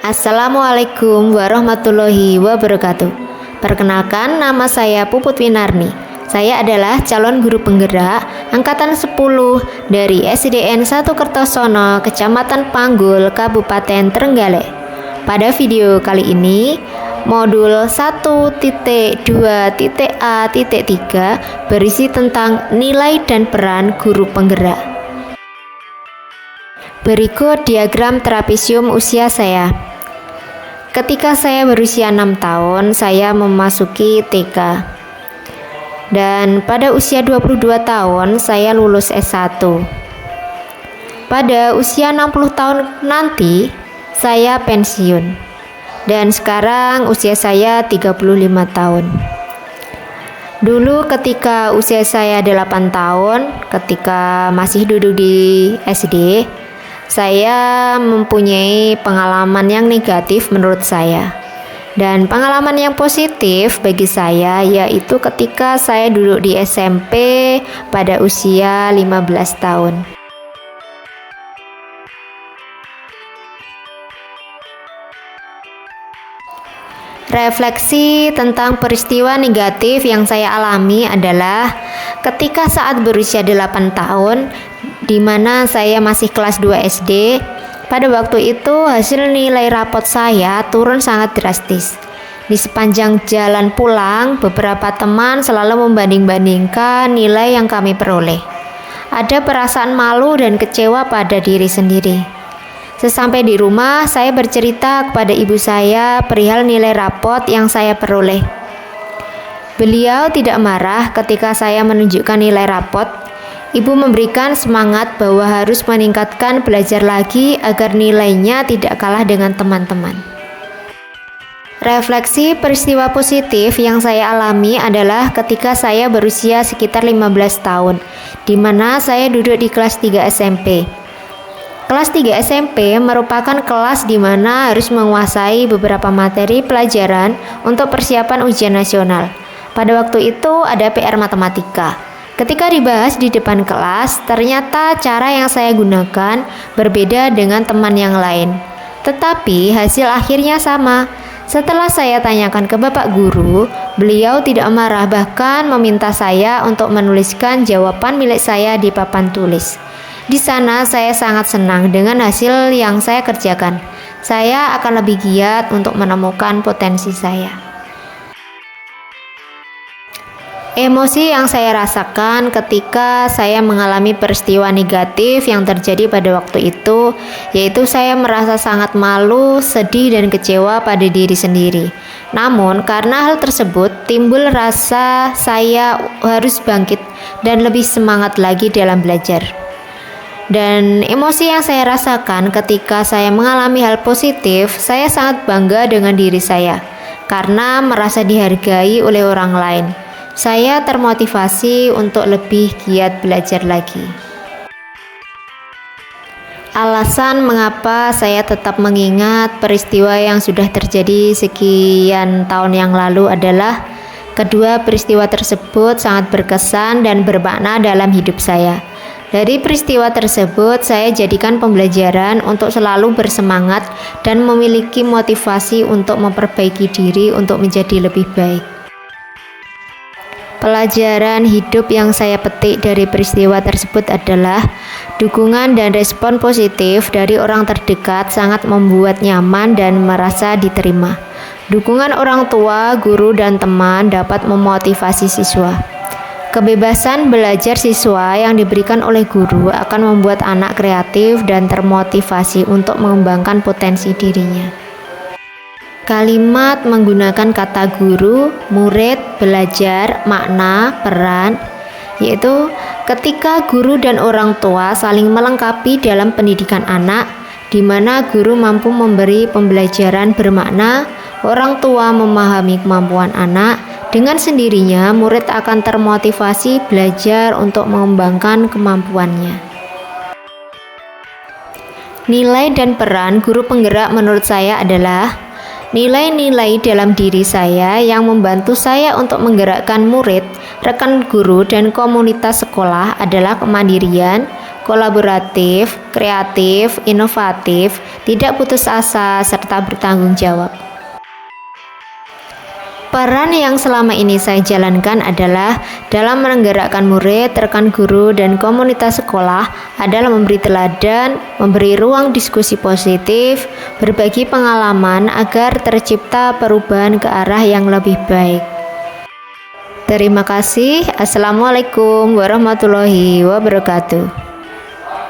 Assalamualaikum warahmatullahi wabarakatuh. Perkenalkan, nama saya Puput Winarni. Saya adalah calon guru penggerak angkatan 10 dari SDN 1 Kertosono, Kecamatan Panggul, Kabupaten Trenggalek. Pada video kali ini, modul 1.2.A.3 berisi tentang nilai dan peran guru penggerak. Berikut diagram trapesium usia saya. Ketika saya berusia 6 tahun, saya memasuki TK. Dan pada usia 22 tahun, saya lulus S1. Pada usia 60 tahun nanti, saya pensiun. Dan sekarang usia saya 35 tahun. Dulu ketika usia saya 8 tahun, ketika masih duduk di SD, saya mempunyai pengalaman yang negatif menurut saya. Dan pengalaman yang positif bagi saya yaitu ketika saya duduk di SMP pada usia 15 tahun. Refleksi tentang peristiwa negatif yang saya alami adalah ketika saat berusia 8 tahun, di mana saya masih kelas 2 SD. Pada waktu itu hasil nilai rapot saya turun sangat drastis. Di sepanjang jalan pulang, beberapa teman selalu membanding-bandingkan nilai yang kami peroleh. Ada perasaan malu dan kecewa pada diri sendiri. Sesampai di rumah, saya bercerita kepada ibu saya perihal nilai rapot yang saya peroleh. Beliau tidak marah ketika saya menunjukkan nilai rapot. Ibu memberikan semangat bahwa harus meningkatkan belajar lagi agar nilainya tidak kalah dengan teman-teman. Refleksi peristiwa positif yang saya alami adalah ketika saya berusia sekitar 15 tahun, di mana saya duduk di kelas 3 SMP. Kelas 3 SMP merupakan kelas di mana harus menguasai beberapa materi pelajaran untuk persiapan ujian nasional. Pada waktu itu ada PR matematika. Ketika dibahas di depan kelas, ternyata cara yang saya gunakan berbeda dengan teman yang lain. Tetapi hasil akhirnya sama. Setelah saya tanyakan ke Bapak Guru, beliau tidak marah, bahkan meminta saya untuk menuliskan jawaban milik saya di papan tulis. Di sana saya sangat senang dengan hasil yang saya kerjakan. Saya akan lebih giat untuk menemukan potensi saya. Emosi yang saya rasakan ketika saya mengalami peristiwa negatif yang terjadi pada waktu itu, yaitu saya merasa sangat malu, sedih, dan kecewa pada diri sendiri. Namun, karena hal tersebut, timbul rasa saya harus bangkit dan lebih semangat lagi dalam belajar. Dan emosi yang saya rasakan ketika saya mengalami hal positif, saya sangat bangga dengan diri saya, karena merasa dihargai oleh orang lain. Saya termotivasi untuk lebih giat belajar lagi. Alasan mengapa saya tetap mengingat peristiwa yang sudah terjadi sekian tahun yang lalu adalah kedua peristiwa tersebut sangat berkesan dan bermakna dalam hidup saya. Dari peristiwa tersebut, saya jadikan pembelajaran untuk selalu bersemangat dan memiliki motivasi untuk memperbaiki diri untuk menjadi lebih baik. Pelajaran hidup yang saya petik dari peristiwa tersebut adalah dukungan dan respon positif dari orang terdekat sangat membuat nyaman dan merasa diterima. Dukungan orang tua, guru, dan teman dapat memotivasi siswa. Kebebasan belajar siswa yang diberikan oleh guru akan membuat anak kreatif dan termotivasi untuk mengembangkan potensi dirinya. Kalimat menggunakan kata guru, murid, belajar, makna, peran, yaitu ketika guru dan orang tua saling melengkapi dalam pendidikan anak, di mana guru mampu memberi pembelajaran bermakna, orang tua memahami kemampuan anak, dengan sendirinya murid akan termotivasi belajar untuk mengembangkan kemampuannya. Nilai dan peran guru penggerak menurut saya adalah nilai-nilai dalam diri saya yang membantu saya untuk menggerakkan murid, rekan guru, dan komunitas sekolah adalah kemandirian, kolaboratif, kreatif, inovatif, tidak putus asa, serta bertanggung jawab. Peran yang selama ini saya jalankan adalah dalam menggerakkan murid, rekan guru, dan komunitas sekolah adalah memberi teladan, memberi ruang diskusi positif, berbagi pengalaman agar tercipta perubahan ke arah yang lebih baik. Terima kasih. Assalamualaikum warahmatullahi wabarakatuh.